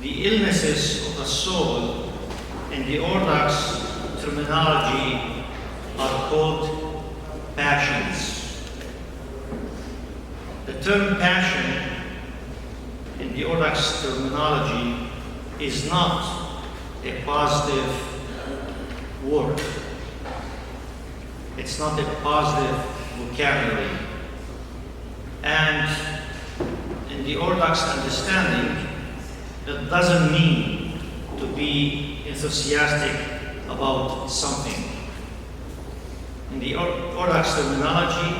The illnesses of the soul in the Orthodox terminology are called passions. The term passion in the Orthodox terminology is not a positive word. It's not a positive vocabulary. And in the Orthodox understanding, it doesn't mean to be enthusiastic about something. In the Orthodox terminology,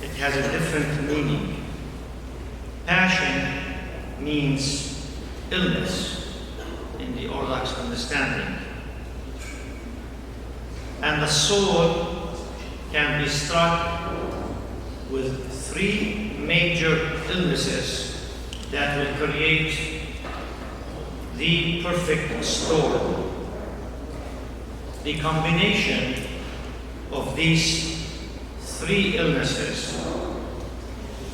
it has a different meaning. Passion means illness in the Orthodox understanding. And the soul can be struck with three major illnesses that will create the perfect storm. The combination of these three illnesses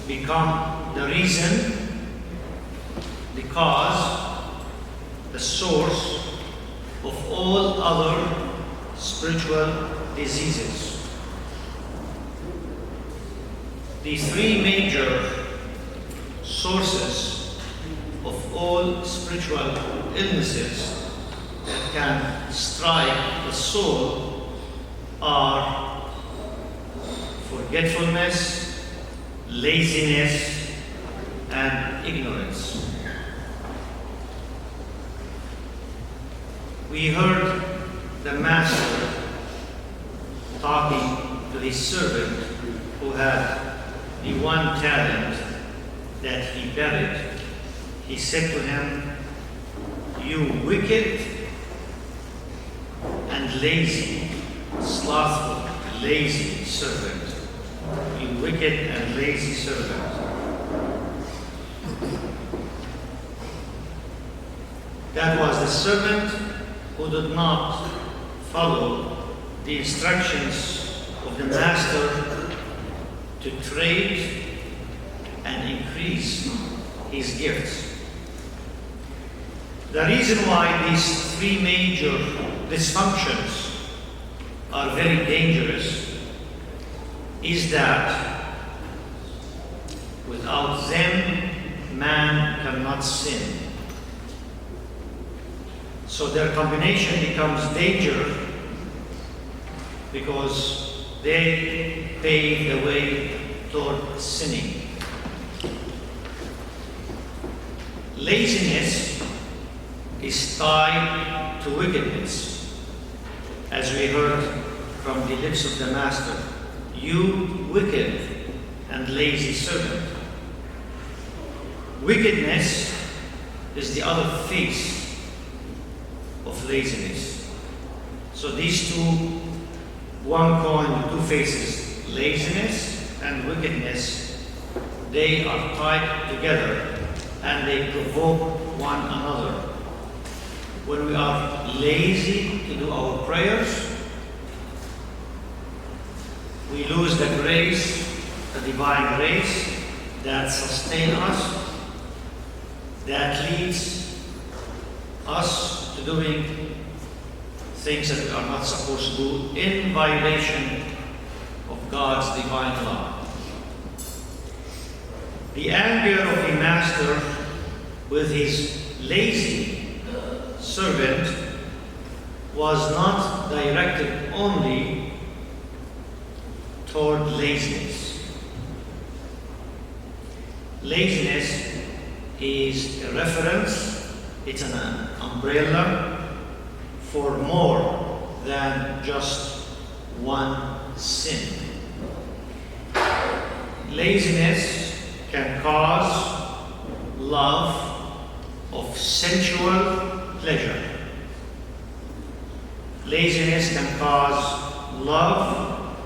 become the reason, the cause, the source of all other spiritual diseases. The three major sources of all spiritual illnesses that can strike the soul are forgetfulness, laziness, and ignorance. We heard the master talking to his servant who had the one talent that he buried. He said to him, "You wicked and lazy, slothful, lazy servant. You wicked and lazy servant." That was the servant who did not follow the instructions of the master to trade and increase his gifts. The reason why these three major dysfunctions are very dangerous is that without them, man cannot sin. So their combination becomes danger because they pave the way toward sinning. Laziness is tied to wickedness, as we heard from the lips of the master. "You wicked and lazy servant." Wickedness is the other face of laziness. So these two, one coin with two faces, laziness and wickedness, they are tied together and they provoke one another. When we are lazy to do our prayers, we lose the grace, the divine grace that sustains us, that leads us to doing things that we are not supposed to do in violation of God's divine law. The anger of the master with his lazy servant was not directed only toward laziness. Laziness is a reference, it's an umbrella for more than just one sin. Laziness can cause love of sensual pleasure. Laziness can cause love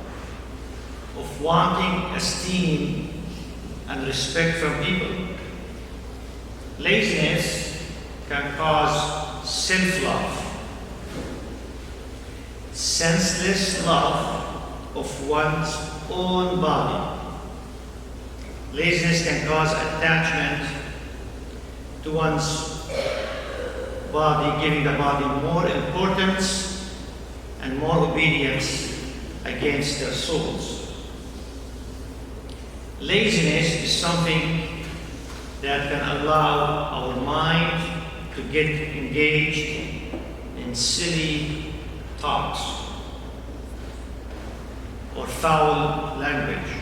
of wanting esteem and respect from people. Laziness can cause self-love, senseless love of one's own body. Laziness can cause attachment to one's body, giving the body more importance and more obedience against their souls. Laziness is something that can allow our mind to get engaged in silly thoughts or foul language,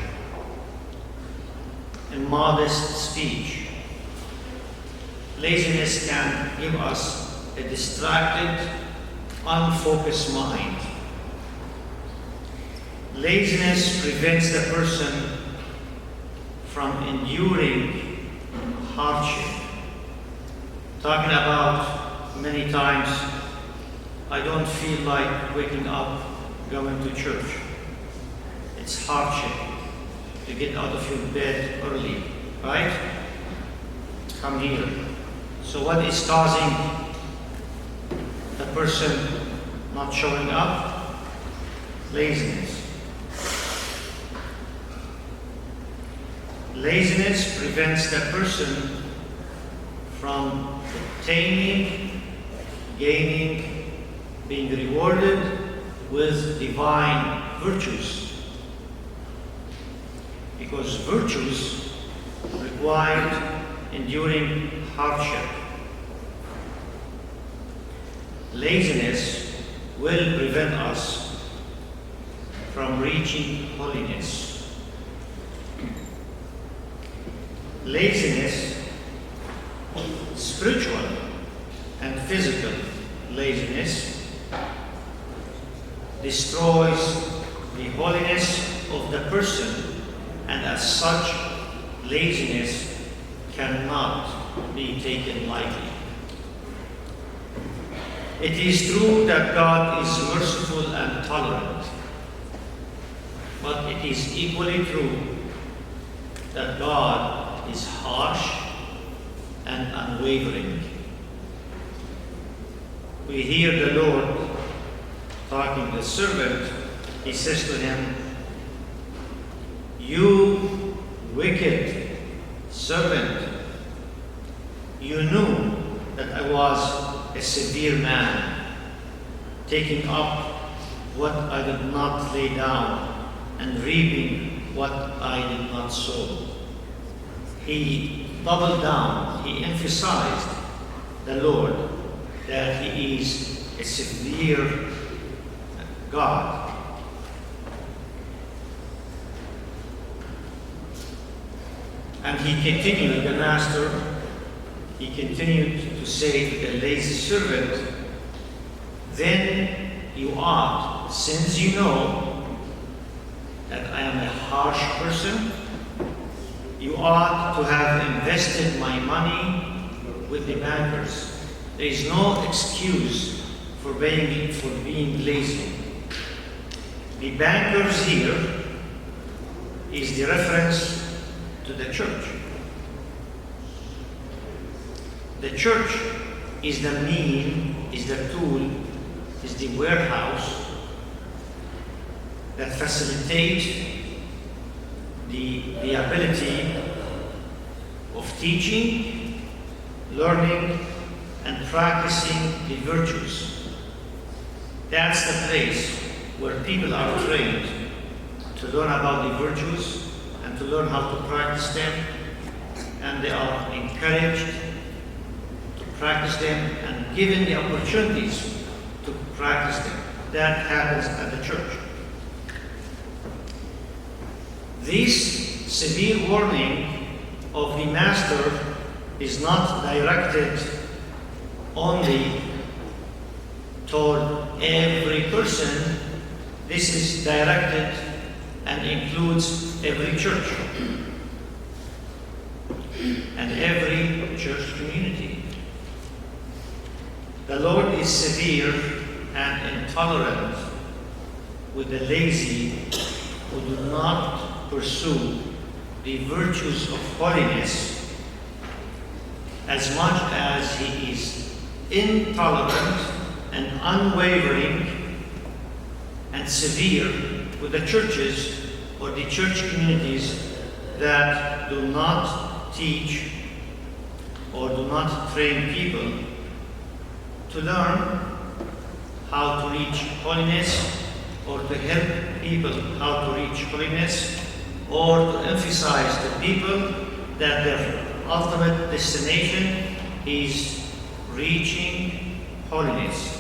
immodest speech. Laziness can give us a distracted, unfocused mind. Laziness prevents the person from enduring hardship. Talking about many times, I don't feel like waking up, going to church. It's hardship to get out of your bed early, right? Come here. So what is causing the person not showing up? Laziness. Laziness prevents the person from obtaining, gaining, being rewarded with divine virtues. Because virtues required enduring hardship. Laziness will prevent us from reaching holiness. Laziness, spiritual and physical laziness, destroys the holiness of the person, and as such, laziness cannot be taken lightly. It is true that God is merciful and tolerant, but it is equally true that God is harsh and unwavering. We hear the Lord talking to the servant. He says to him, "You wicked servant, you knew that I was a severe man, taking up what I did not lay down and reaping what I did not sow." He doubled down, he emphasized the Lord that he is a severe God. And he continued, the master, he continued to say to the lazy servant, "Then you ought, since you know that I am a harsh person, you ought to have invested my money with the bankers." There is no excuse for being lazy. The bankers here is the reference to the church. The church is the is the tool, is the warehouse that facilitates the ability of teaching, learning, and practicing the virtues. That's the place where people are trained to learn about the virtues and to learn how to practice them, and they are encouraged to practice them and given the opportunities to practice them. That happens at the church. This severe warning of the Master is not directed only toward every person. This is directed and includes every church and every church community. The Lord is severe and intolerant with the lazy who do not pursue the virtues of holiness, as much as he is intolerant and unwavering and severe with the churches or the church communities that do not teach or do not train people to learn how to reach holiness, or to help people how to reach holiness, or to emphasize to people that their ultimate destination is reaching holiness.